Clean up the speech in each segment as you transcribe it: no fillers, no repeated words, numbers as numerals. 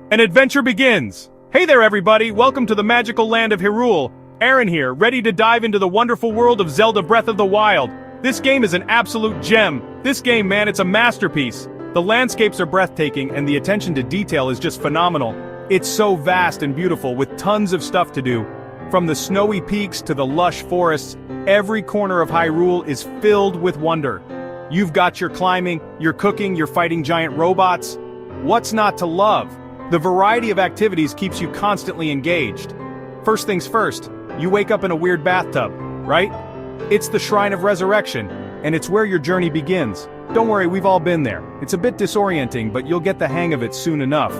An adventure begins! Hey there everybody, welcome to the magical land of Hyrule. Aaron here, ready to dive into the wonderful world of Zelda Breath of the Wild. This game is an absolute gem. This game, man, it's a masterpiece. The landscapes are breathtaking and the attention to detail is just phenomenal. It's so vast and beautiful with tons of stuff to do. From the snowy peaks to the lush forests, every corner of Hyrule is filled with wonder. You've got your climbing, your cooking, your fighting giant robots. What's not to love? The variety of activities keeps you constantly engaged. First things first, you wake up in a weird bathtub, right? It's the Shrine of Resurrection, and it's where your journey begins. Don't worry, we've all been there. It's a bit disorienting, but you'll get the hang of it soon enough.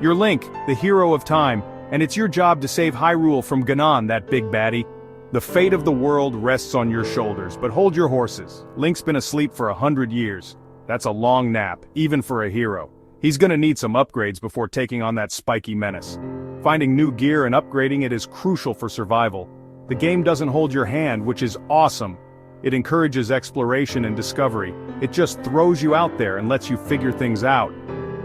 You're Link, the hero of time, and it's your job to save Hyrule from Ganon, that big baddie. The fate of the world rests on your shoulders, but hold your horses. Link's been asleep for 100 years. That's a long nap, even for a hero. He's gonna need some upgrades before taking on that spiky menace. Finding new gear and upgrading it is crucial for survival. The game doesn't hold your hand, which is awesome. It encourages exploration and discovery. It just throws you out there and lets you figure things out.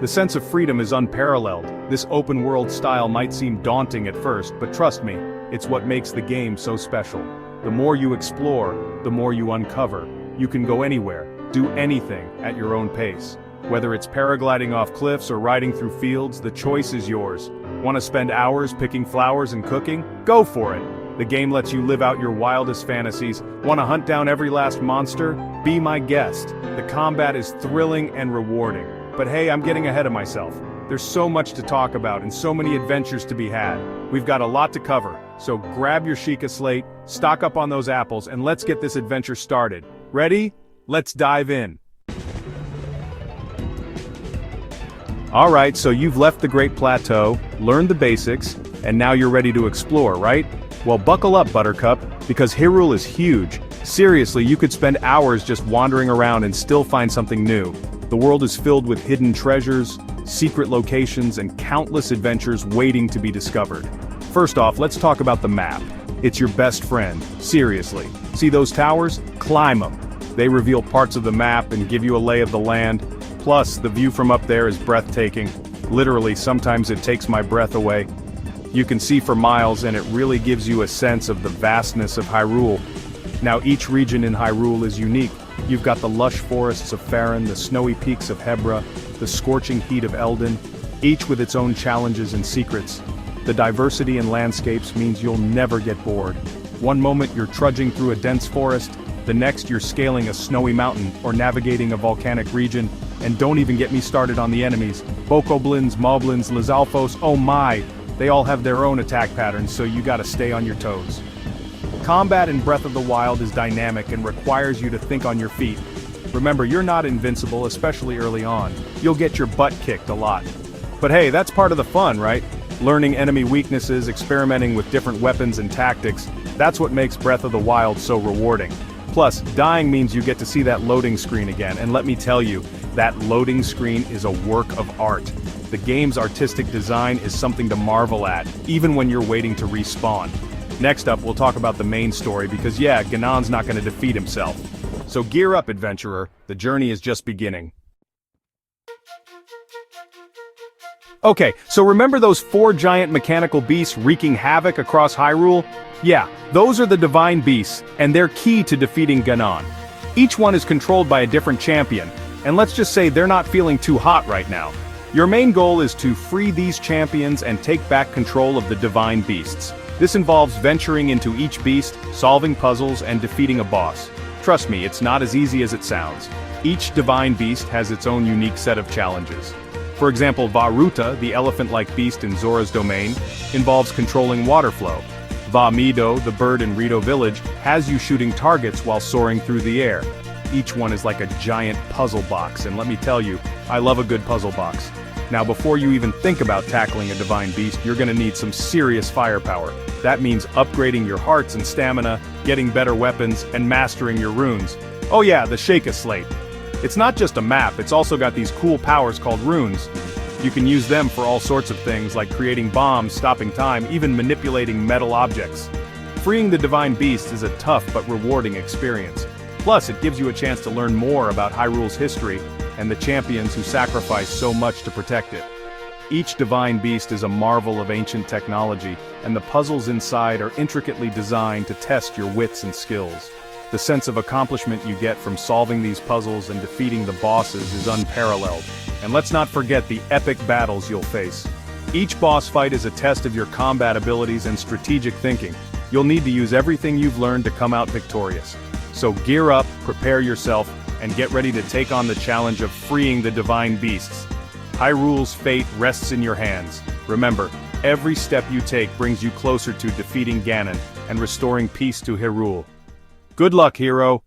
The sense of freedom is unparalleled. This open-world style might seem daunting at first, but trust me, it's what makes the game so special. The more you explore, the more you uncover. You can go anywhere, do anything, at your own pace. Whether it's paragliding off cliffs or riding through fields, the choice is yours. Want to spend hours picking flowers and cooking? Go for it! The game lets you live out your wildest fantasies. Want to hunt down every last monster? Be my guest. The combat is thrilling and rewarding. But hey, I'm getting ahead of myself. There's so much to talk about and so many adventures to be had. We've got a lot to cover, so grab your Sheikah slate, stock up on those apples, and let's get this adventure started. Ready? Let's dive in. Alright, so you've left the Great Plateau, learned the basics, and now you're ready to explore, right? Well, buckle up, Buttercup, because Hyrule is huge. Seriously, you could spend hours just wandering around and still find something new. The world is filled with hidden treasures, secret locations, and countless adventures waiting to be discovered. First off, let's talk about the map. It's your best friend, seriously. See those towers? Climb them. They reveal parts of the map and give you a lay of the land. Plus, the view from up there is breathtaking. Literally, sometimes it takes my breath away. You can see for miles and it really gives you a sense of the vastness of Hyrule. Now each region in Hyrule is unique. You've got the lush forests of Faron, the snowy peaks of Hebra, the scorching heat of Eldin, each with its own challenges and secrets. The diversity in landscapes means you'll never get bored. One moment you're trudging through a dense forest, the next you're scaling a snowy mountain or navigating a volcanic region. And don't even get me started on the enemies. Bokoblins, Moblins, Lizalfos, oh my! They all have their own attack patterns, so you gotta stay on your toes. Combat in Breath of the Wild is dynamic and requires you to think on your feet. Remember, you're not invincible, especially early on. You'll get your butt kicked a lot. But hey, that's part of the fun, right? Learning enemy weaknesses, experimenting with different weapons and tactics, that's what makes Breath of the Wild so rewarding. Plus, dying means you get to see that loading screen again, and let me tell you, that loading screen is a work of art. The game's artistic design is something to marvel at, even when you're waiting to respawn. Next up, we'll talk about the main story because yeah, Ganon's not going to defeat himself. So gear up, adventurer, the journey is just beginning. Okay, so remember those 4 giant mechanical beasts wreaking havoc across Hyrule? Yeah, those are the Divine Beasts, and they're key to defeating Ganon. Each one is controlled by a different champion, and let's just say they're not feeling too hot right now. Your main goal is to free these champions and take back control of the Divine Beasts. This involves venturing into each beast, solving puzzles, and defeating a boss. Trust me, it's not as easy as it sounds. Each Divine Beast has its own unique set of challenges. For example, Varuta, the elephant-like beast in Zora's domain, involves controlling water flow. Va-Mido, the bird in Rito Village, has you shooting targets while soaring through the air. Each one is like a giant puzzle box, and let me tell you, I love a good puzzle box. Now before you even think about tackling a Divine Beast, you're gonna need some serious firepower. That means upgrading your hearts and stamina, getting better weapons, and mastering your runes. Oh yeah, the Sheikah slate. It's not just a map, it's also got these cool powers called runes. You can use them for all sorts of things like creating bombs, stopping time, even manipulating metal objects. Freeing the Divine Beast is a tough but rewarding experience. Plus, it gives you a chance to learn more about Hyrule's history and the champions who sacrificed so much to protect it. Each divine beast is a marvel of ancient technology, and the puzzles inside are intricately designed to test your wits and skills. The sense of accomplishment you get from solving these puzzles and defeating the bosses is unparalleled. And let's not forget the epic battles you'll face. Each boss fight is a test of your combat abilities and strategic thinking. You'll need to use everything you've learned to come out victorious. So gear up, prepare yourself, and get ready to take on the challenge of freeing the divine beasts. Hyrule's fate rests in your hands. Remember, every step you take brings you closer to defeating Ganon and restoring peace to Hyrule. Good luck, hero!